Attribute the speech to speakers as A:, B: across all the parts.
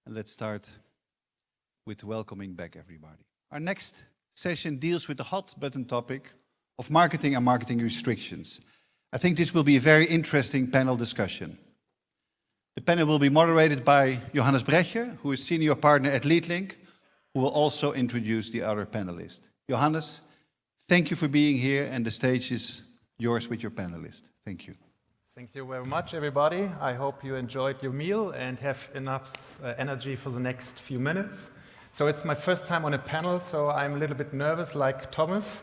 A: And let's start with welcoming back everybody. Our next session deals with the hot button topic of marketing and marketing restrictions. I think this will be a very interesting panel discussion. The panel will be moderated by Johannes Brecher, who is senior partner at LeadLink, who will also introduce the other panelists. Johannes, thank you for being here, and the stage is yours with your panelists. Thank you.
B: Thank you very much, everybody. I hope you enjoyed your meal and have enough energy for the next few minutes. So it's my first time on a panel, so I'm a little bit nervous, like Thomas.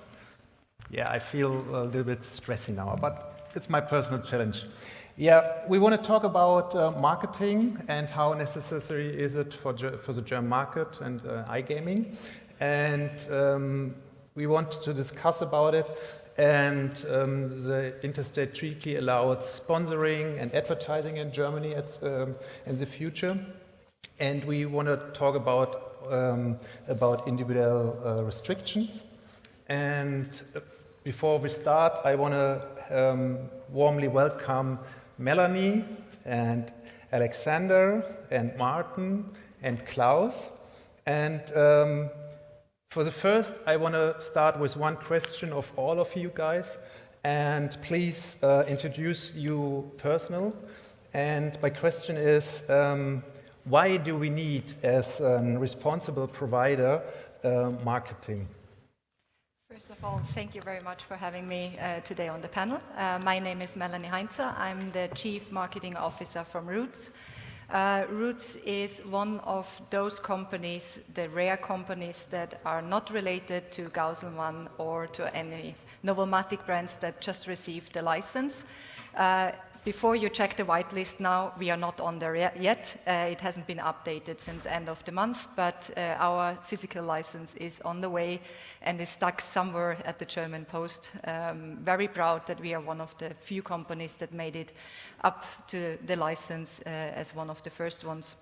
B: Yeah, I feel a little bit stressy now, but it's my personal challenge. Yeah, we want to talk about marketing and how necessary is it for the German market and iGaming. And we want to discuss about it. And the interstate treaty allowed sponsoring and advertising in Germany in the future. And we want to talk about individual restrictions. And before we start, I want to warmly welcome Melanie and Alexander and Maarten and Claus. And for the first, I want to start with one question of all of you guys. And please introduce you personal. And my question is, why do we need, as a responsible provider, marketing?
C: First of all, thank you very much for having me today on the panel. My name is Melanie Hainzer. I'm the Chief Marketing Officer from Rootz. Rootz is one of those companies, the rare companies that are not related to Counsel or to any Novomatic brands that just received the license. Before you check the whitelist now, we are not on there yet. It hasn't been updated since end of the month, but our physical license is on the way and is stuck somewhere at the German post. Very proud that we are one of the few companies that made it up to the license as one of the first ones.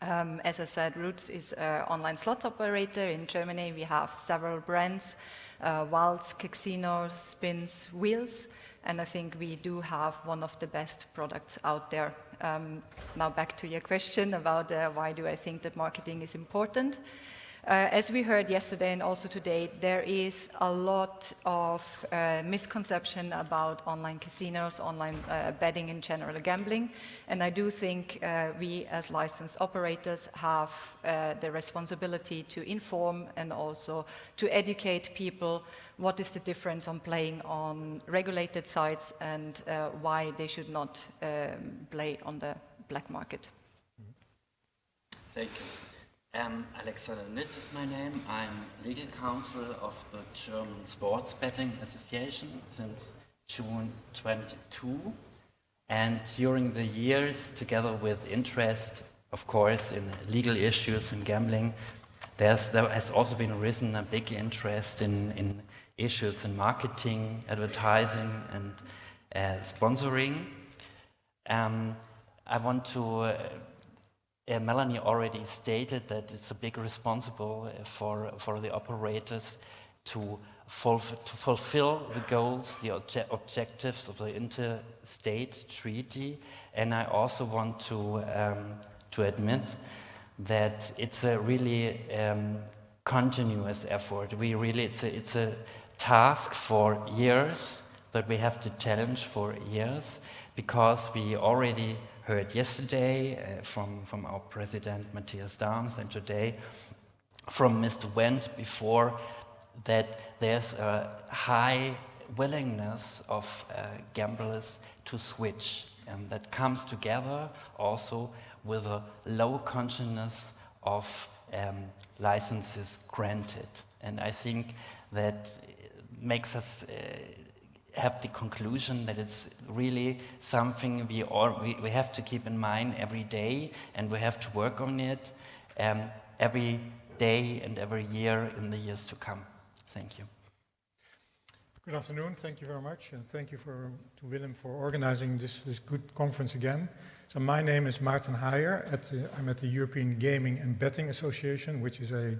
C: As I said, Rootz is an online slot operator in Germany. We have several brands, Waltz, Casino, Spins, Wheels. And I think we do have one of the best products out there. Now back to your question about why do I think that marketing is important. As we heard yesterday and also today, there is a lot of misconception about online casinos, online betting in general, gambling. And I do think we as licensed operators have the responsibility to inform and also to educate people what is the difference on playing on regulated sites and why they should not play on the black market.
D: Thank you. Alexander Nitt is my name. I'm legal counsel of the German Sports Betting Association since June 22. And during the years, together with interest, of course, in legal issues in gambling, there has also been risen a big interest in issues in marketing, advertising, and sponsoring. I want to Melanie already stated that it's a big responsible for the operators to fulfill the goals, the objectives of the interstate treaty, and I also want to admit that it's a really continuous effort. It's a task for years that we have to challenge for years, because we already heard yesterday from our president Matthias Dahms and today from Mr. Wendt before that there's a high willingness of gamblers to switch, and that comes together also with a low consciousness of licenses granted. And I think that makes us have the conclusion that it's really something we have to keep in mind every day, and we have to work on it every day and every year in the years to come. Thank you.
E: Good afternoon. Thank you very much, and thank you to Willem for organizing this good conference again. So my name is Maarten Haijer. I'm at the European Gaming and Betting Association, which is a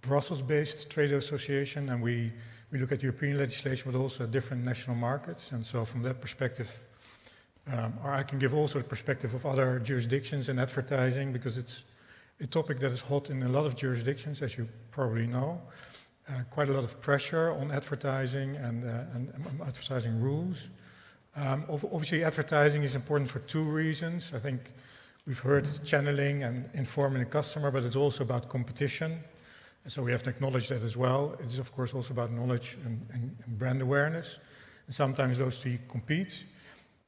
E: Brussels-based trade association, and we look at European legislation, but also at different national markets. And so from that perspective, Or I can give also the perspective of other jurisdictions in advertising, because it's a topic that is hot in a lot of jurisdictions, as you probably know. Quite a lot of pressure on advertising and advertising rules. Obviously, advertising is important for two reasons. I think we've heard channeling and informing the customer, but it's also about competition. And so we have to acknowledge that as well. It is, of course, also about knowledge and brand awareness. And sometimes those two compete.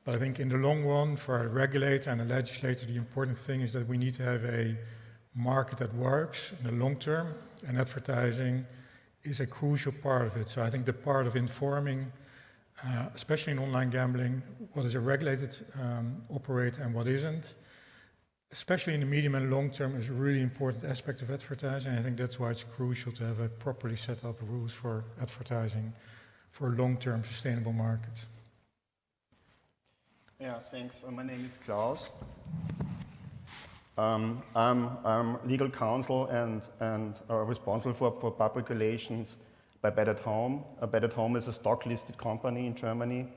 E: But I think in the long run, for a regulator and a legislator, the important thing is that we need to have a market that works in the long term, and advertising is a crucial part of it. So I think the part of informing, especially in online gambling, what is a regulated operator and what isn't, especially in the medium and long term, is a really important aspect of advertising. I think that's why it's crucial to have a properly set up rules for advertising for a long-term sustainable market.
F: Yeah, thanks. My name is Claus. I'm legal counsel and responsible for public relations by Bet at Home. Bet at Home is a stock-listed company in Germany.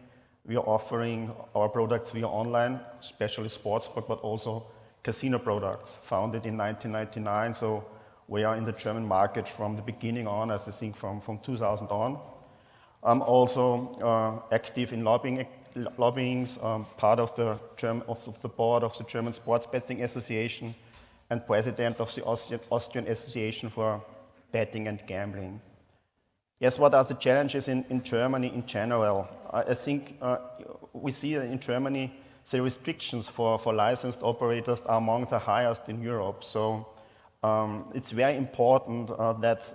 F: We are offering our products via online, especially sportsbook, but also casino products, founded in 1999. So we are in the German market from the beginning on, as I think from 2000 on. I'm also active in lobbying, part of the board of the German Sports Betting Association and president of the Austrian Association for Betting and Gambling. Yes, what are the challenges in Germany in general? I think we see in Germany the restrictions for licensed operators are among the highest in Europe. So it's very important that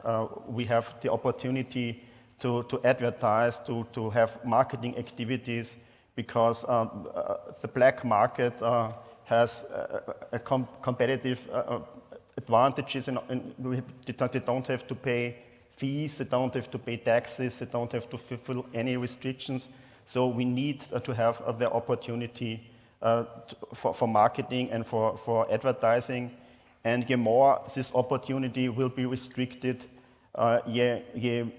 F: we have the opportunity to advertise, to have marketing activities, because the black market has a competitive advantages. They don't have to pay fees, they don't have to pay taxes, they don't have to fulfill any restrictions. So we need to have the opportunity for marketing and for advertising. And the more this opportunity will be restricted, the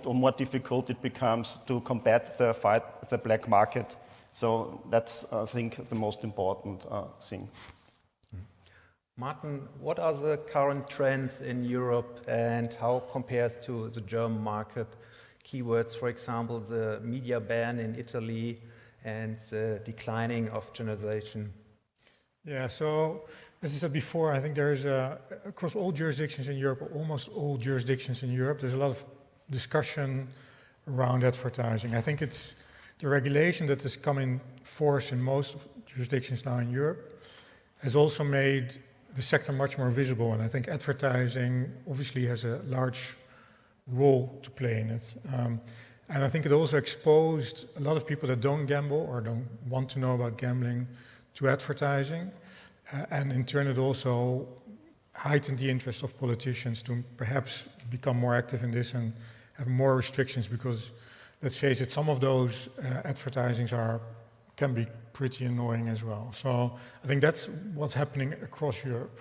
F: more difficult it becomes to combat the black market. So that's, I think, the most important thing.
B: Maarten, what are the current trends in Europe and how compares to the German market? Keywords, for example, the media ban in Italy and the declining of journalization.
E: Yeah, so as I said before, I think there is across all jurisdictions in Europe, almost all jurisdictions in Europe, there's a lot of discussion around advertising. I think it's the regulation that has come in force in most jurisdictions now in Europe has also made the sector much more visible, and I think advertising obviously has a large role to play in it. And I think it also exposed a lot of people that don't gamble or don't want to know about gambling to advertising, and in turn it also heightened the interest of politicians to perhaps become more active in this and have more restrictions, because let's face it, some of those advertisings can be pretty annoying as well. So I think that's what's happening across Europe.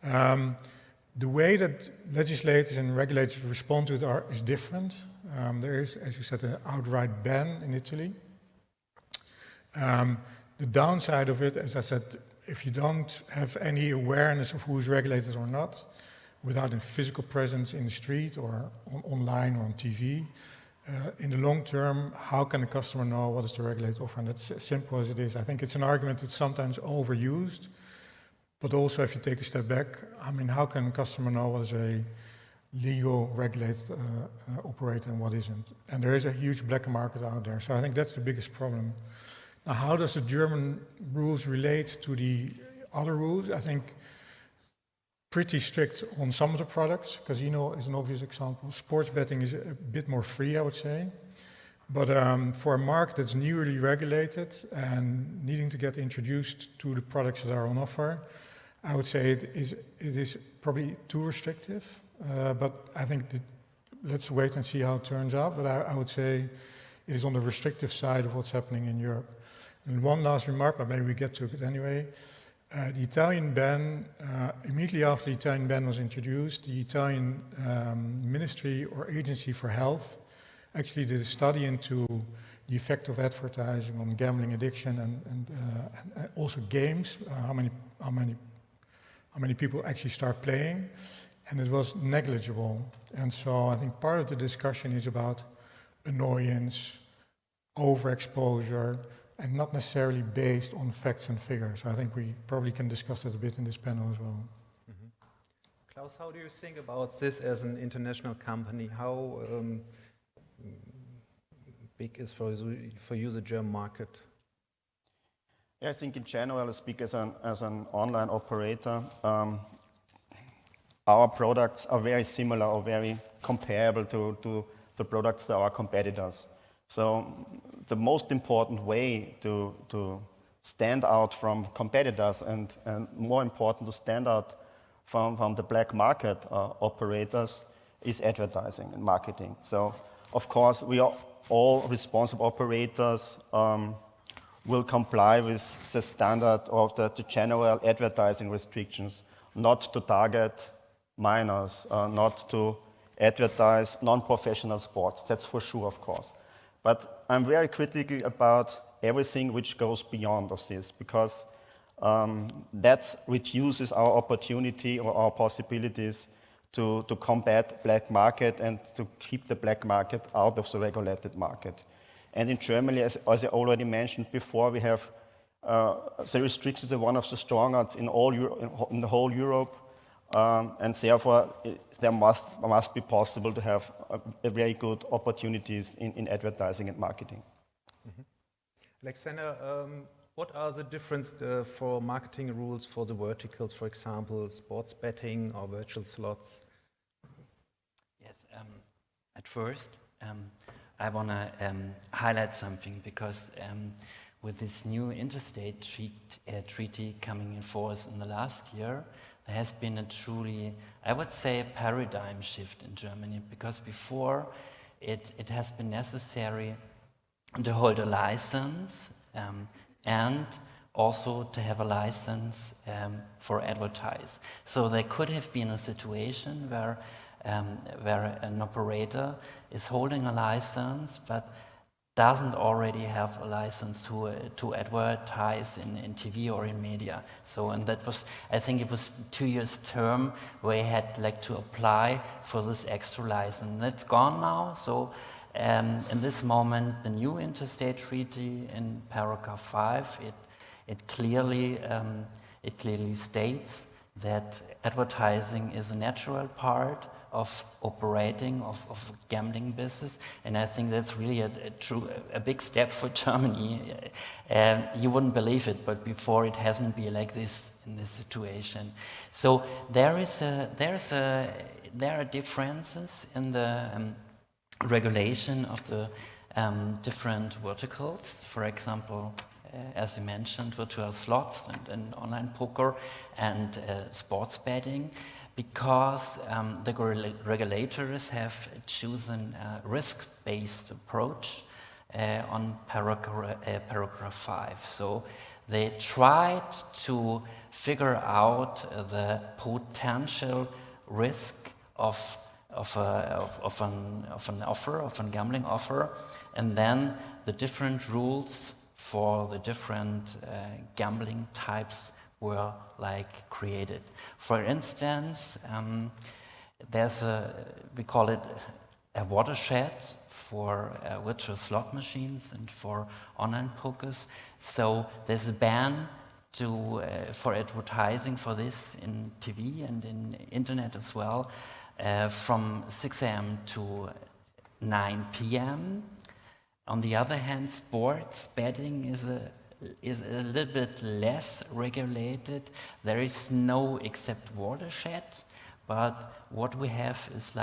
E: The way that legislators and regulators respond to it is different. There is, as you said, an outright ban in Italy. The downside of it, as I said, if you don't have any awareness of who is regulated or not, without a physical presence in the street or online or on TV, in the long term, how can a customer know what is the regulated offer? And that's as simple as it is. I think it's an argument that's sometimes overused, but also if you take a step back, I mean, how can a customer know what is a legal regulated operator and what isn't? And there is a huge black market out there. So I think that's the biggest problem. Now, how does the German rules relate to the other rules? I think pretty strict on some of the products. Casino is an obvious example. Sports betting is a bit more free, I would say. But for a market that's newly regulated and needing to get introduced to the products that are on offer, I would say it is probably too restrictive. But I think let's wait and see how it turns out. But I would say it is on the restrictive side of what's happening in Europe. And one last remark, but maybe we get to it anyway. The Italian ban, immediately after the Italian ban was introduced, the Italian Ministry or Agency for Health actually did a study into the effect of advertising on gambling addiction and also games, how many people actually start playing, and it was negligible. And so I think part of the discussion is about annoyance, overexposure, and not necessarily based on facts and figures. I think we probably can discuss that a bit in this panel as well.
B: Claus, how do you think about this as an international company? How big is for you the German market?
F: Yeah, I think in general, I speak as an online operator. Our products are very similar or very comparable to the products that our competitors. So the most important way to stand out from competitors and more important to stand out from the black market operators is advertising and marketing. So of course we are all responsible operators will comply with the standard of the general advertising restrictions, not to target minors, not to advertise non-professional sports, that's for sure, of course. But I'm very critical about everything which goes beyond of this, because that reduces our opportunity or our possibilities to combat black market and to keep the black market out of the regulated market. And in Germany, as I already mentioned before, we have the restrictions are one of the strongest in the whole Europe, and therefore there must be possible to have a very good opportunities in advertising and marketing.
B: Mm-hmm. Alexander, what are the difference for marketing rules for the verticals, for example, sports betting or virtual slots?
D: Yes, at first, I want to highlight something, because with this new interstate treaty coming in force in the last year, there has been a truly, I would say, a paradigm shift in Germany, because before it has been necessary to hold a license and also to have a license for advertise. So there could have been a situation where an operator is holding a license but doesn't already have a license to advertise in TV or in media. So, and that was, I think it was 2 years term where he had to apply for this extra license. That's gone now. So in this moment, the new interstate treaty in paragraph 5, it clearly states that advertising is a natural part of operating of gambling business, and I think that's really a big step for Germany. You wouldn't believe it, but before it hasn't been like this in this situation. So there are differences in the regulation of the different verticals. For example, as you mentioned, virtual slots and online poker and sports betting, because the regulators have chosen a risk-based approach on paragraph 5. So they tried to figure out the potential risk of an gambling offer, and then the different rules for the different gambling types were created. For instance, we call it a watershed for virtual slot machines and for online pokers. So there's a ban for advertising for this in TV and in internet as well, from 6 a.m. to 9 p.m. On the other hand, sports betting is a little bit less regulated. There is no except watershed, but what we have is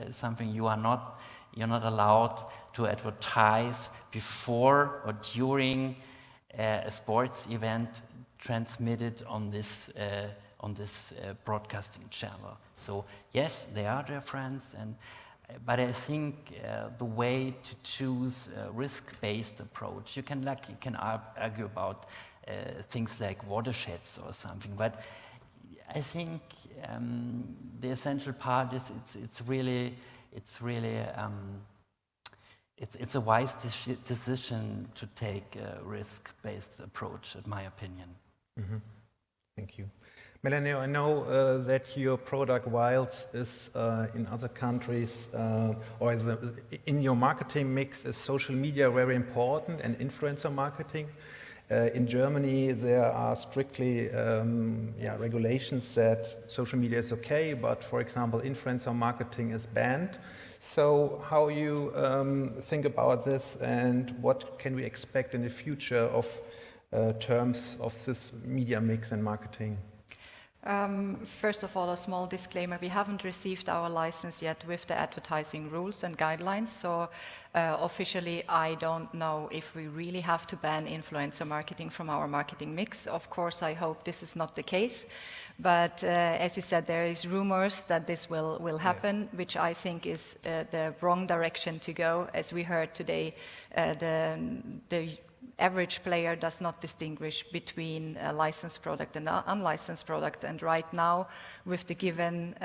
D: something you're not allowed to advertise before or during a sports event transmitted on this broadcasting channel. So yes, there are differences, but I think the way to choose a risk-based approach, you can argue about things like watersheds or something, but I think the essential part is it's really it's a wise decision to take a risk-based approach, in my opinion.
B: Thank you. Melanie, I know that your product Wilds is in other countries, or in your marketing mix, is social media very important and influencer marketing. In Germany, there are strictly regulations that social media is okay, but for example, influencer marketing is banned. So how you think about this, and what can we expect in the future of terms of this media mix and marketing?
C: First of all, a small disclaimer. We haven't received our license yet with the advertising rules and guidelines, so officially I don't know if we really have to ban influencer marketing from our marketing mix. Of course, I hope this is not the case, but as you said, there is rumors that this will happen, which I think is the wrong direction to go. As we heard today, the average player does not distinguish between a licensed product and an unlicensed product, and right now, with the given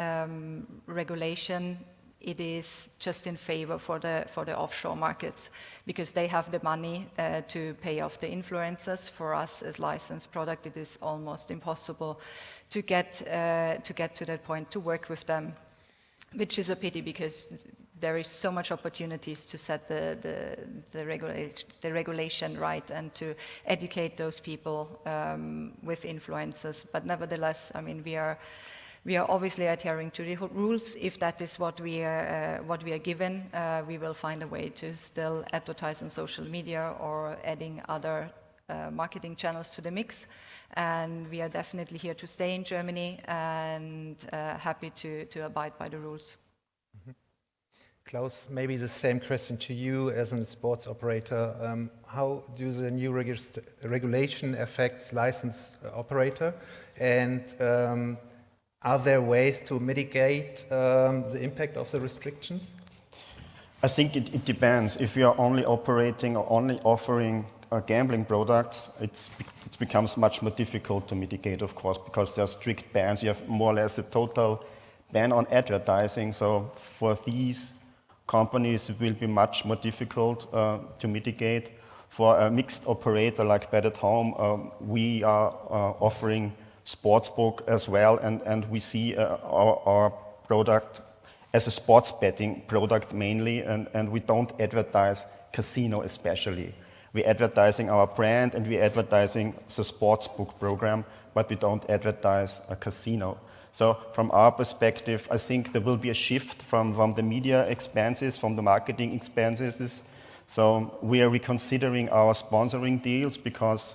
C: regulation, it is just in favor for the offshore markets, because they have the money to pay off the influencers. For us as licensed product, it is almost impossible to get to that point to work with them, which is a pity, because there is so much opportunities to set the regulation right and to educate those people with influencers. But nevertheless, I mean, we are obviously adhering to the rules. If that is what we are given, we will find a way to still advertise on social media or adding other marketing channels to the mix. And we are definitely here to stay in Germany and happy to abide by the rules.
B: Klaus, maybe the same question to you as a sports operator. How do the new regulation affect licensed operator? And are there ways to mitigate the impact of the restrictions?
F: I think it depends. If you are only operating or only offering gambling products, it becomes much more difficult to mitigate, of course, because there are strict bans. You have more or less a total ban on advertising. So for these companies, it will be much more difficult to mitigate. For a mixed operator like Bet at Home, we are offering sportsbook as well, and we see our product as a sports betting product mainly, and we don't advertise casino especially. We're advertising our brand and we're advertising the sportsbook program, but we don't advertise a casino. So from our perspective, I think there will be a shift from the media expenses, from the marketing expenses. So we are reconsidering our sponsoring deals because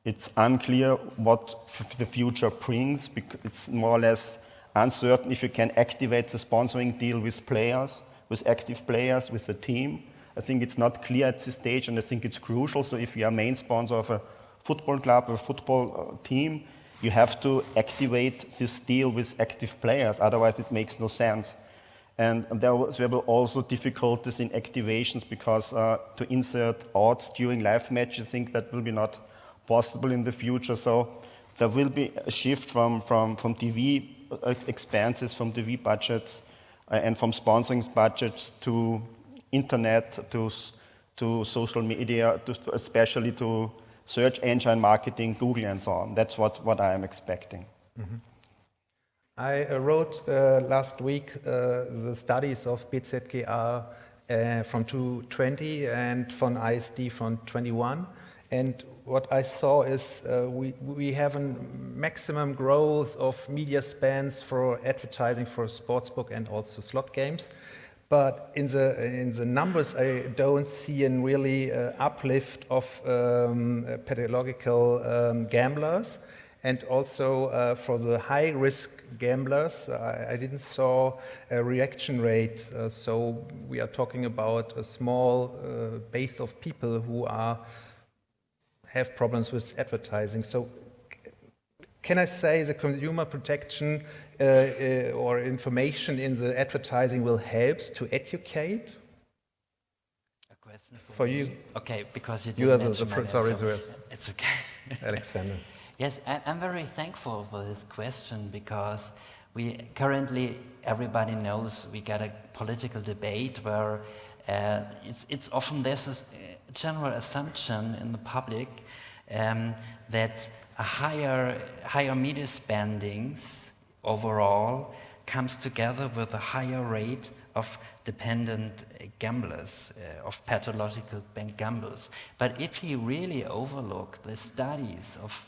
F: it's unclear what the future brings. It's more or less uncertain if you can activate the sponsoring deal with players, with active players, with the team. I think it's not clear at this stage, and I think it's crucial. So if you are main sponsor of a football club or a football team, you have to activate this deal with active players, otherwise it makes no sense. And there were also difficulties in activations because to insert odds during live matches, I think that will be not possible in the future. So there will be a shift from TV expenses, from TV budgets, and from sponsoring budgets to internet, to social media, especially to search engine marketing, Google and so on. That's what I am expecting.
B: Mm-hmm. I wrote last week the studies of BZGA from 2020 and von ISD from 21. And what I saw is we have a maximum growth of media spends for advertising for sportsbook and also slot games. But in the numbers, I don't see a really uplift of pathological gamblers, and also for the high-risk gamblers, I didn't saw a reaction rate. So we are talking about a small base of people who have problems with advertising. So can I say the consumer protection or information in the advertising will help to educate?
D: A question
B: for you.
D: Okay, because you
B: are
D: didn't mention my name,
B: sorry,
D: so it's okay.
B: Alexander.
D: Yes, I'm very thankful for this question because we currently, everybody knows we got a political debate where it's often there's this general assumption in the public that a higher media spendings overall comes together with a higher rate of dependent gamblers, of pathological gamblers. But if you really overlook the studies of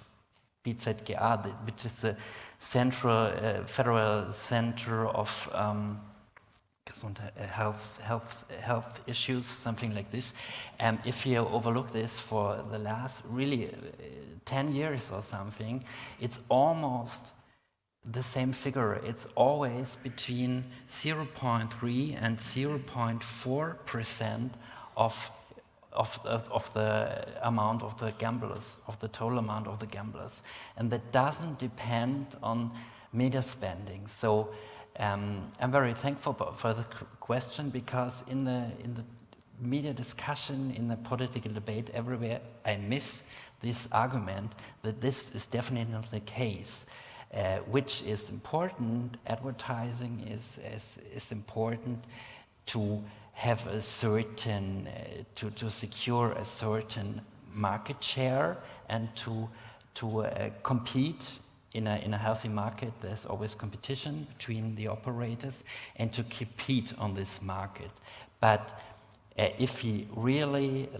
D: BZGA, which is the federal center of health issues, something like this. If you overlook this for the last really 10 years or something, it's almost the same figure. It's always between 0.3 and 0.4% of the amount of the gamblers, of the total amount of the gamblers. And that doesn't depend on media spending. So I'm very thankful for the question, because in the media discussion, in the political debate everywhere, I miss this argument that this is definitely not the case. Which is important. Advertising is important to have a certain, to secure a certain market share and to compete in a healthy market. There's always competition between the operators and to compete on this market. But if you really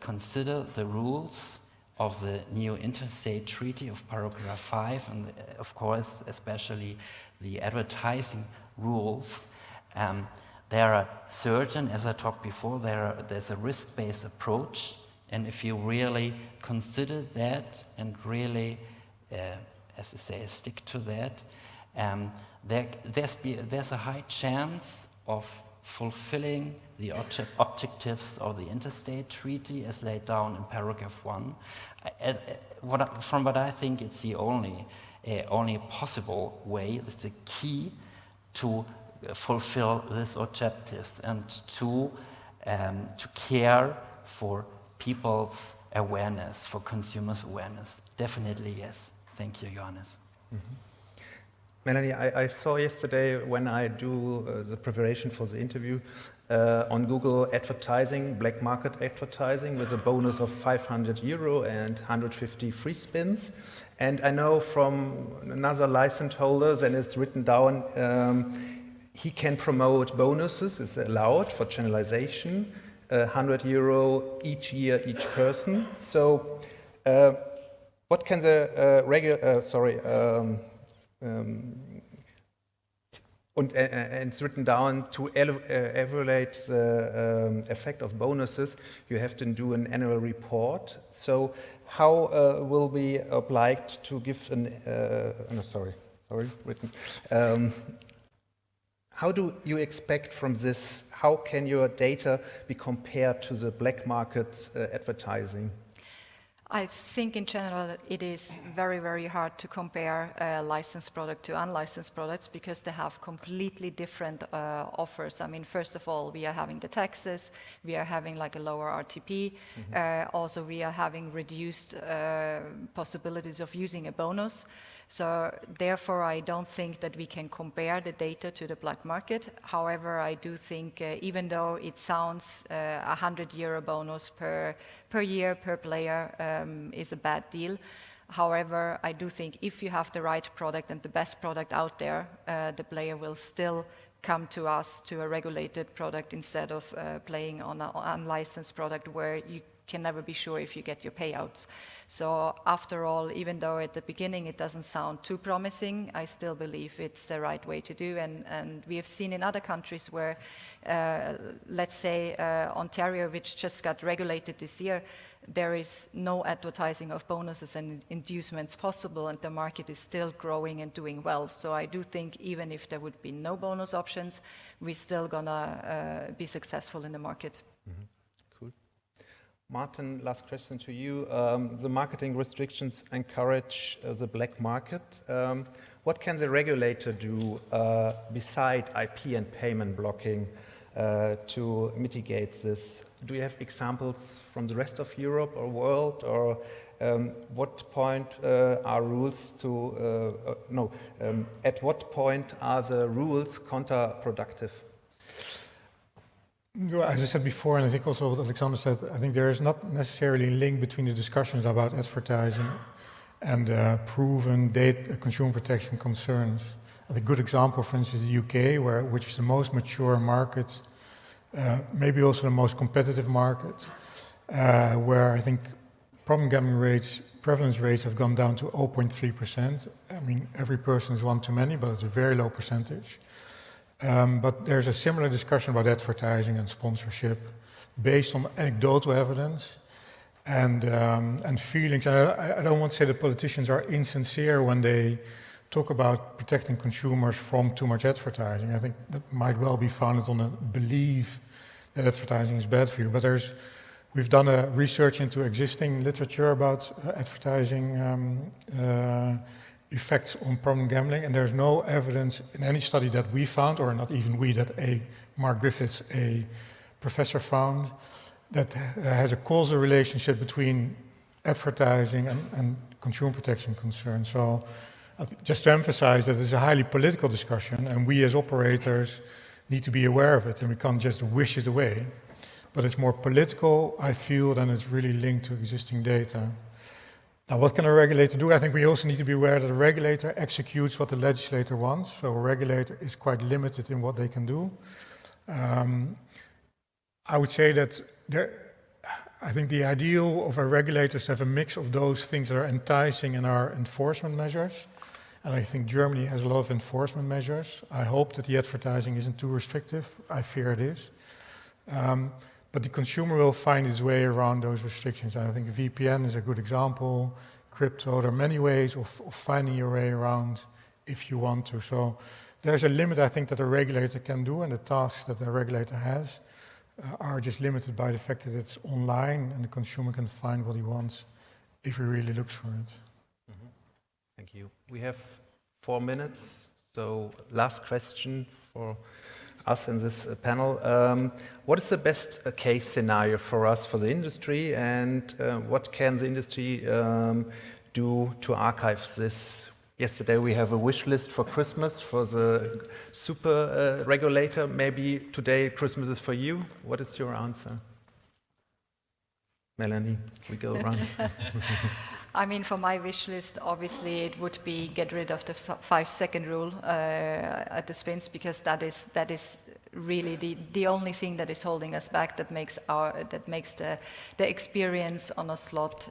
D: consider the rules of the new interstate treaty of paragraph 5, and of course especially the advertising rules, there are certain, as I talked before, there's a risk-based approach, and if you really consider that and really, as I say, stick to that, there's a high chance of fulfilling the objectives of the interstate treaty as laid down in paragraph 1. From what I think, it's the only possible way, it's the key to fulfill these objectives and to care for people's awareness, for consumers' awareness. Definitely yes. Thank you, Johannes.
B: Mm-hmm. Melanie, I saw yesterday when I do the preparation for the interview on Google advertising, black market advertising with a bonus of €500 and 150 free spins. And I know from another license holder, then it's written down, he can promote bonuses, it's allowed for channelization, €100 each year, each person. So what can the and it's written down to evaluate the effect of bonuses, you have to do an annual report. So how will be obliged to give an, how do you expect from this, how can your data be compared to the black market advertising?
C: I think in general it is very, very hard to compare a licensed product to unlicensed products because they have completely different offers. I mean, first of all, we are having the taxes, we are having like a lower RTP, also we are having reduced possibilities of using a bonus. So therefore, I don't think that we can compare the data to the black market. However, I do think even though it sounds €100 bonus per year, per player is a bad deal. However, I do think if you have the right product and the best product out there, the player will still come to us, to a regulated product, instead of playing on an unlicensed product where you can never be sure if you get your payouts. So after all, even though at the beginning it doesn't sound too promising, I still believe it's the right way to do. And we have seen in other countries where, let's say Ontario, which just got regulated this year, there is no advertising of bonuses and inducements possible, and the market is still growing and doing well. So I do think even if there would be no bonus options, we're still gonna be successful in the market.
B: Mm-hmm. Cool. Maarten, last question to you. The marketing restrictions encourage the black market. What can the regulator do beside IP and payment blocking to mitigate this? Do you have examples from the rest of Europe or world, or what point are rules to, at what point are the rules counterproductive?
E: Well, as I said before, and I think also what Alexander said, I think there is not necessarily a link between the discussions about advertising and proven data consumer protection concerns. I think a good example, for instance, the UK, which is the most mature market, maybe also the most competitive market, where I think problem gambling rates, prevalence rates have gone down to 0.3%. I mean, every person is one too many, but it's a very low percentage. But there's a similar discussion about advertising and sponsorship based on anecdotal evidence and feelings. And I don't want to say that politicians are insincere when they talk about protecting consumers from too much advertising. I think that might well be founded on a belief that advertising is bad for you. But we've done a research into existing literature about advertising effects on problem gambling, and there's no evidence in any study that we found, or not even we, that Mark Griffiths, a professor, found, that has a causal relationship between advertising and consumer protection concerns. So just to emphasize that it's a highly political discussion, and we as operators need to be aware of it, and we can't just wish it away. But it's more political, I feel, than it's really linked to existing data. Now, what can a regulator do? I think we also need to be aware that a regulator executes what the legislator wants. So a regulator is quite limited in what they can do. I would say that I think the ideal of a regulator is to have a mix of those things that are enticing and are enforcement measures. And I think Germany has a lot of enforcement measures. I hope that the advertising isn't too restrictive. I fear it is. But the consumer will find its way around those restrictions. And I think VPN is a good example, crypto. There are many ways of finding your way around if you want to. So there's a limit, I think, that a regulator can do, and the tasks that a regulator has are just limited by the fact that it's online and the consumer can find what he wants if he really looks for it.
B: Mm-hmm. Thank you. We have 4 minutes, so last question for us in this panel. What is the best case scenario for us, for the industry, and what can the industry do to archive this? Yesterday we have a wish list for Christmas for the super regulator. Maybe today Christmas is for you. What is your answer? Melanie, we go around.
C: I mean, for my wish list, obviously it would be get rid of the 5-second rule at the spins, because that is really the only thing that is holding us back, that makes the experience on a slot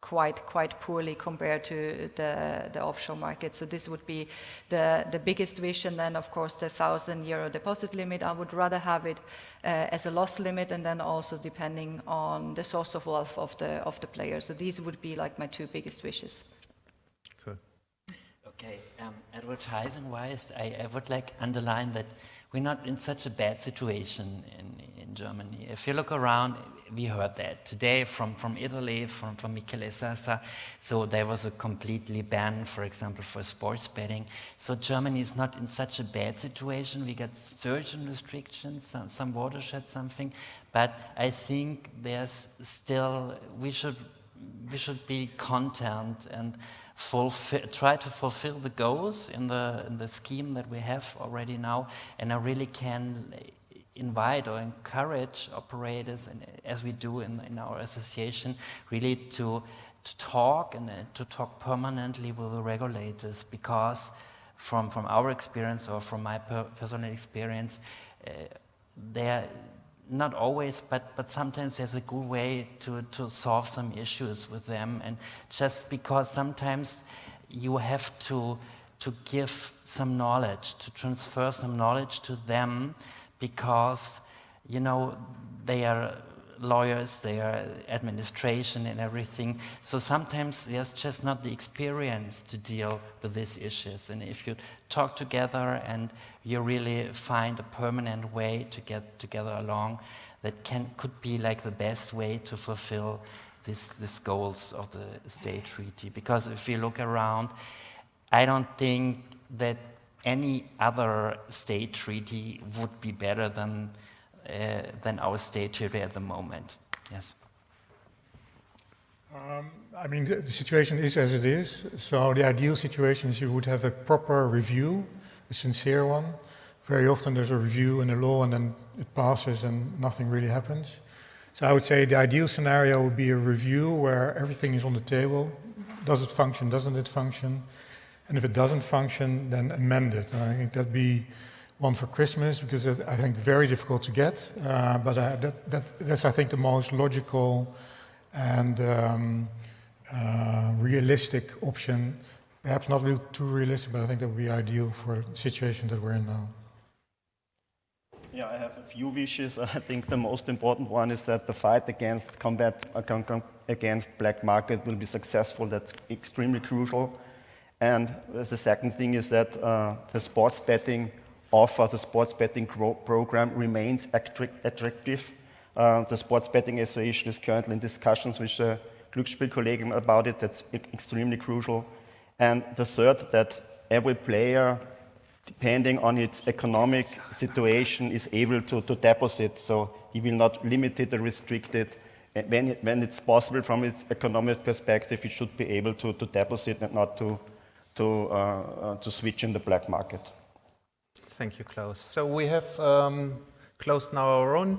C: quite poorly compared to the offshore market. So this would be the biggest wish. And then, of course, the €1,000 deposit limit. I would rather have it as a loss limit, and then also depending on the source of wealth of the player. So these would be like my 2 biggest wishes.
B: Cool.
D: Okay, advertising-wise, I would like underline that we're not in such a bad situation in Germany. If you look around, we heard that today from Italy, from Michele Sassa. So there was a completely ban, for example, for sports betting. So Germany is not in such a bad situation. We got certain restrictions, some watershed, something. But I think there's still, we should be content and try to fulfill the goals in the scheme that we have already now. And I really can invite or encourage operators, and as we do in our association, really to talk and to talk permanently with the regulators, because from our experience, or from my personal experience, they're not always, but sometimes there's a good way to solve some issues with them. And just because sometimes you have to give some knowledge, to transfer some knowledge to them, because, you know, they are lawyers, they are administration and everything. So sometimes there's just not the experience to deal with these issues. And if you talk together and you really find a permanent way to get together along, that could be like the best way to fulfill these goals of the state treaty. Because if you look around, I don't think that any other state treaty would be better than our state treaty at the moment. Yes.
E: I mean, the situation is as it is. So the ideal situation is you would have a proper review, a sincere one, very often there's a review in the law and then it passes and nothing really happens. So I would say the ideal scenario would be a review where everything is on the table. Does it function? Doesn't it function? And if it doesn't function, then amend it. And I think that'd be one for Christmas, because it's, I think, very difficult to get. But that's, I think, the most logical and realistic option. Perhaps not really too realistic, but I think that would be ideal for the situation that we're in now.
F: Yeah, I have a few wishes. I think the most important one is that the fight against against black market will be successful. That's extremely crucial. And the second thing is that the sports betting offer, the sports betting program remains attractive. The Sports Betting Association is currently in discussions with the Glücksspielkollegen about it. That's extremely crucial. And the third, that every player, depending on its economic situation, is able to deposit. So he will not limit it or restrict it. And when it's possible from its economic perspective, he should be able to deposit and not to switch in the black market.
B: Thank you, Klaus. So we have closed now our own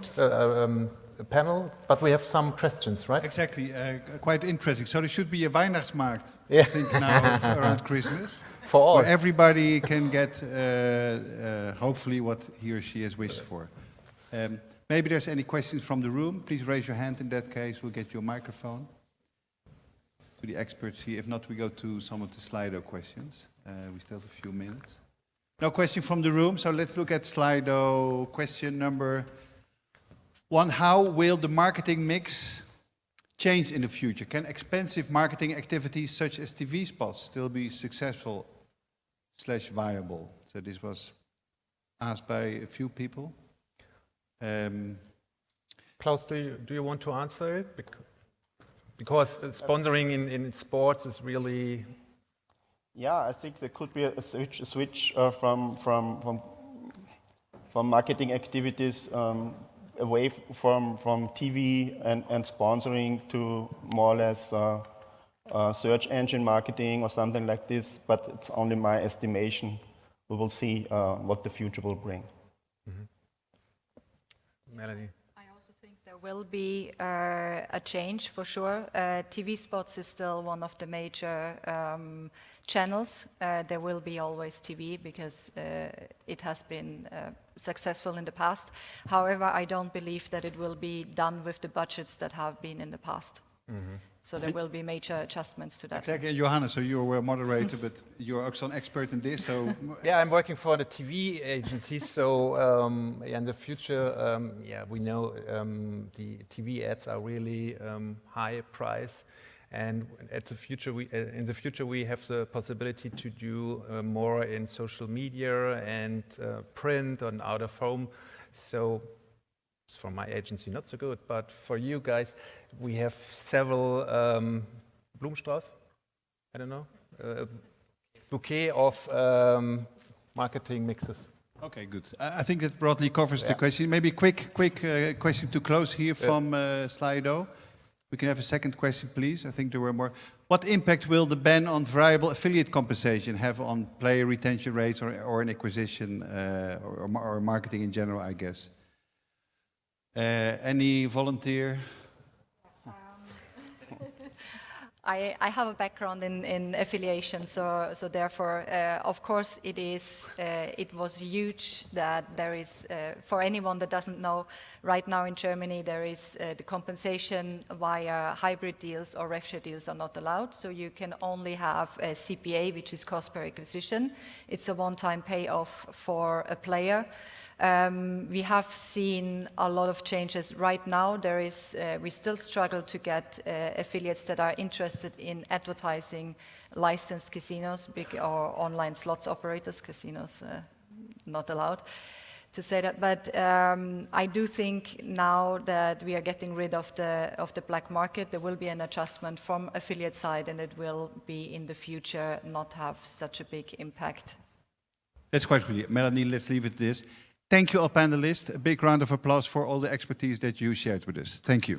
B: panel, but we have some questions, right?
A: Exactly, quite interesting. So there should be a Weihnachtsmarkt,
B: Yeah.
A: I think, now around Christmas.
B: For all.
A: Where everybody can get, hopefully, what he or she has wished for. Maybe there's any questions from the room. Please raise your hand in that case. We'll get you a microphone. To the experts here. If not, we go to some of the Slido questions. We still have a few minutes. No question from the room, so let's look at Slido question number 1. How will the marketing mix change in the future? Can expensive marketing activities such as TV spots still be successful / viable? So this was asked by a few people.
B: Klaus, do you want to answer it? Because sponsoring in sports is really...
F: Yeah, I think there could be a switch from marketing activities away from TV and sponsoring to more or less search engine marketing or something like this, but it's only my estimation. We will see what the future will bring.
B: Mm-hmm. Melanie?
C: I also think there will be a change for sure. TV spots is still one of the major channels. There will be always TV because it has been successful in the past. However, I don't believe that it will be done with the budgets that have been in the past. Mm-hmm. So there will be major adjustments to that.
A: Exactly, and Johannes, so you're a moderator, but you're also an expert in this, so...
B: Yeah, I'm working for the TV agency, so in the future, we know the TV ads are really high price, and in the future we have the possibility to do more in social media and print and out of home. So it's for my agency not so good, but for you guys, we have several Blumenstrauß, I don't know, bouquet of marketing mixes.
A: Okay, good. I think that broadly covers the question. Maybe quick question to close here from Slido. We can have a second question, please. I think there were more. What impact will the ban on variable affiliate compensation have on player retention rates or in acquisition or marketing in general, I guess? Any volunteer?
C: I have a background in affiliation, so therefore, of course, it was huge that there is, for anyone that doesn't know, right now in Germany there is the compensation via hybrid deals or rev share deals are not allowed, so you can only have a CPA, which is cost per acquisition. It's a one-time payoff for a player. We have seen a lot of changes. Right now, we still struggle to get affiliates that are interested in advertising licensed casinos, big or online slots operators. Casinos not allowed to say that. But I do think now that we are getting rid of the black market, there will be an adjustment from affiliate side, and it will be in the future not have such a big impact.
A: That's quite clear. Melanie, let's leave it at this. Thank you all panelists. A big round of applause for all the expertise that you shared with us. Thank you.